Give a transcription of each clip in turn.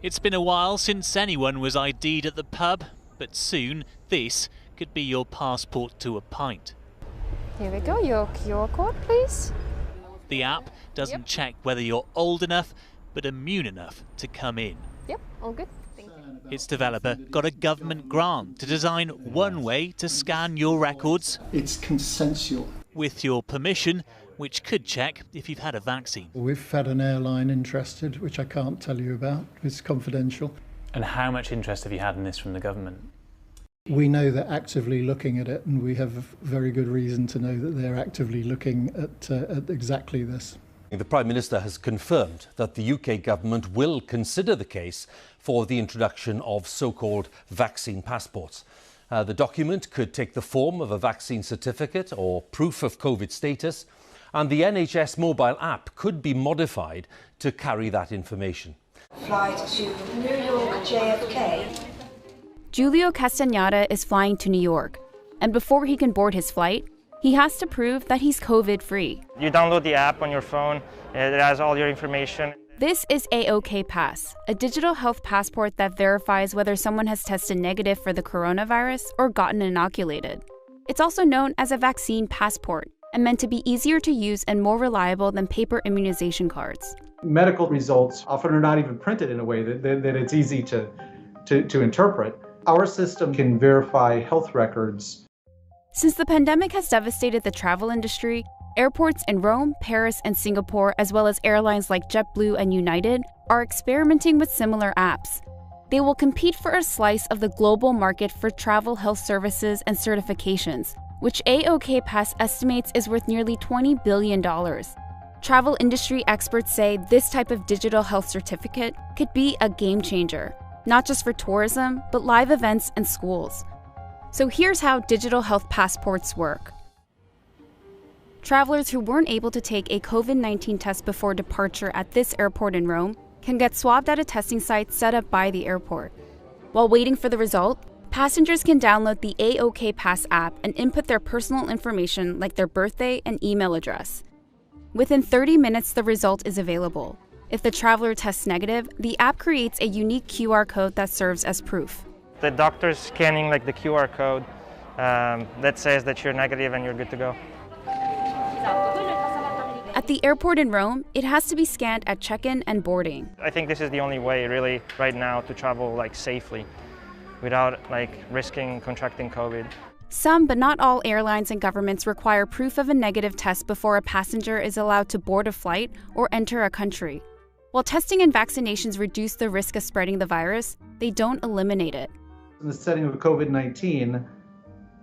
It's been a while since anyone was ID'd at the pub, but soon this could be your passport to a pint. Here we go, your QR code, please. The app doesn't check whether you're old enough, but immune enough to come in. Yep, all good. Thank you. Its developer got a government grant to design one way to scan your records. It's consensual. With your permission, which could check if you've had a vaccine. We've had an airline interested, which I can't tell you about. It's confidential. And how much interest have you had in this from the government? We know they're actively looking at it, and we have very good reason to know that they're actively looking at exactly this. The Prime Minister has confirmed that the UK government will consider the case for the introduction of so-called vaccine passports. The document could take the form of a vaccine certificate or proof of COVID status, and the NHS mobile app could be modified to carry that information. Flight to New York JFK. Julio Castañeda is flying to New York, and before he can board his flight, he has to prove that he's COVID-free. You download the app on your phone, it has all your information. This is AOK Pass, a digital health passport that verifies whether someone has tested negative for the coronavirus or gotten inoculated. It's also known as a vaccine passport and meant to be easier to use and more reliable than paper immunization cards. Medical results often are not even printed in a way that it's easy to interpret. Our system can verify health records. Since the pandemic has devastated the travel industry, airports in Rome, Paris, and Singapore, as well as airlines like JetBlue and United, are experimenting with similar apps. They will compete for a slice of the global market for travel health services and certifications, which AOK Pass estimates is worth nearly $20 billion. Travel industry experts say this type of digital health certificate could be a game changer, not just for tourism, but live events and schools. So here's how digital health passports work. Travelers who weren't able to take a COVID-19 test before departure at this airport in Rome can get swabbed at a testing site set up by the airport. While waiting for the result, passengers can download the AOK Pass app and input their personal information like their birthday and email address. Within 30 minutes, the result is available. If the traveler tests negative, the app creates a unique QR code that serves as proof. The doctor's scanning like the QR code that says that you're negative and you're good to go. At the airport in Rome, it has to be scanned at check-in and boarding. I think this is the only way really right now to travel safely without risking contracting COVID. Some, but not all airlines and governments require proof of a negative test before a passenger is allowed to board a flight or enter a country. While testing and vaccinations reduce the risk of spreading the virus, they don't eliminate it. In the setting of COVID-19,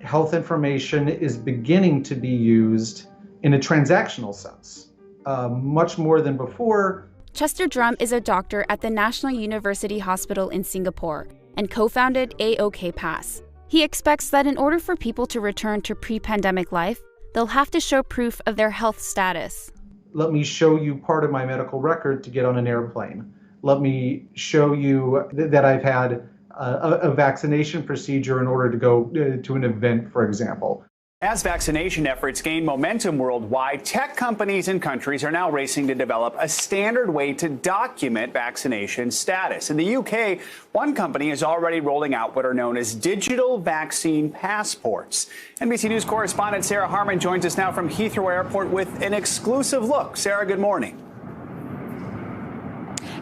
health information is beginning to be used in a transactional sense, much more than before. Chester Drum is a doctor at the National University Hospital in Singapore and co-founded AOK Pass. He expects that in order for people to return to pre-pandemic life, they'll have to show proof of their health status. Let me show you part of my medical record to get on an airplane. Let me show you that I've had a vaccination procedure in order to go to an event, for example. As vaccination efforts gain momentum worldwide, tech companies and countries are now racing to develop a standard way to document vaccination status. In the UK, one company is already rolling out what are known as digital vaccine passports. NBC News correspondent Sarah Harmon joins us now from Heathrow Airport with an exclusive look. Sarah, good morning.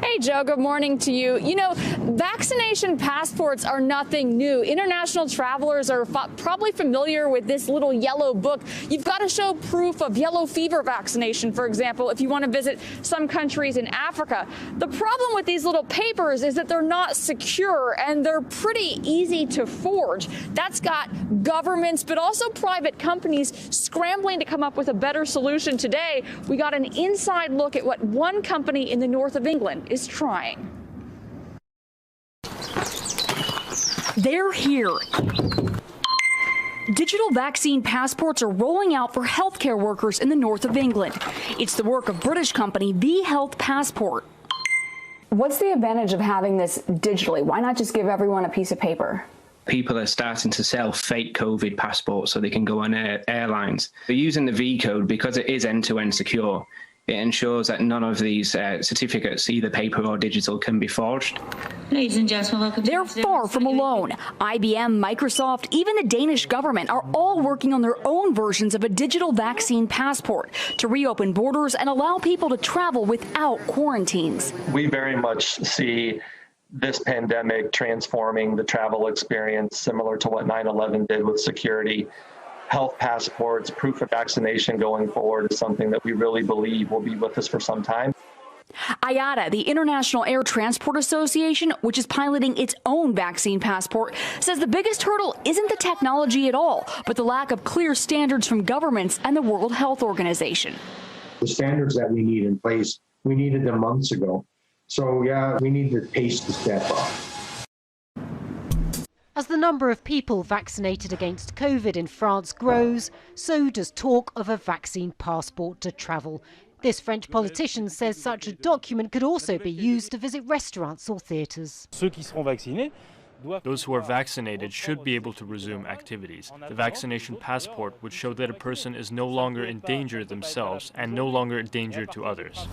Hey, Joe, good morning to you. You know, vaccination passports are nothing new. International travelers are probably familiar with this little yellow book. You've got to show proof of yellow fever vaccination, for example, if you want to visit some countries in Africa. The problem with these little papers is that they're not secure and they're pretty easy to forge. That's got governments, but also private companies scrambling to come up with a better solution today. We got an inside look at what one company in the north of England is trying. They're here. Digital vaccine passports are rolling out for healthcare workers in the north of England. It's the work of British company The Health Passport. What's the advantage of having this digitally? Why not just give everyone a piece of paper? People are starting to sell fake COVID passports so they can go on airlines. They're using the V code because it is end-to-end secure. It ensures that none of these certificates, either paper or digital, can be forged. Ladies and gentlemen, welcome. They're far from alone. IBM, Microsoft, even the Danish government are all working on their own versions of a digital vaccine passport to reopen borders and allow people to travel without quarantines. We very much see this pandemic transforming the travel experience, similar to what 9/11 did with security. Health passports, proof of vaccination going forward is something that we really believe will be with us for some time. IATA, the International Air Transport Association, which is piloting its own vaccine passport, says the biggest hurdle isn't the technology at all, but the lack of clear standards from governments and the World Health Organization. The standards that we need in place, we needed them months ago. So, yeah, we need the pace to step up. As the number of people vaccinated against COVID in France grows, so does talk of a vaccine passport to travel. This French politician says such a document could also be used to visit restaurants or theatres. Those who are vaccinated should be able to resume activities. The vaccination passport would show that a person is no longer in danger themselves and no longer a danger to others.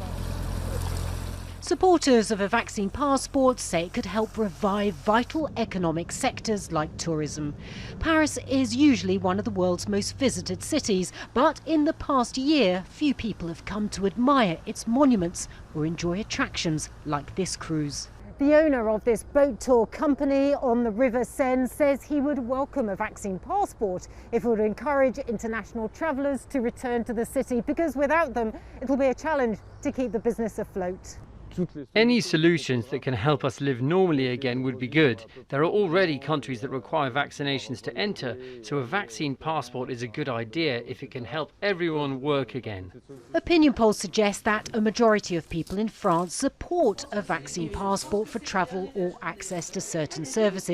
Supporters of a vaccine passport say it could help revive vital economic sectors like tourism. Paris is usually one of the world's most visited cities, but in the past year, few people have come to admire its monuments or enjoy attractions like this cruise. The owner of this boat tour company on the River Seine says he would welcome a vaccine passport if it would encourage international travellers to return to the city, because without them, it'll be a challenge to keep the business afloat. Any solutions that can help us live normally again would be good. There are already countries that require vaccinations to enter, so a vaccine passport is a good idea if it can help everyone work again. Opinion polls suggest that a majority of people in France support a vaccine passport for travel or access to certain services.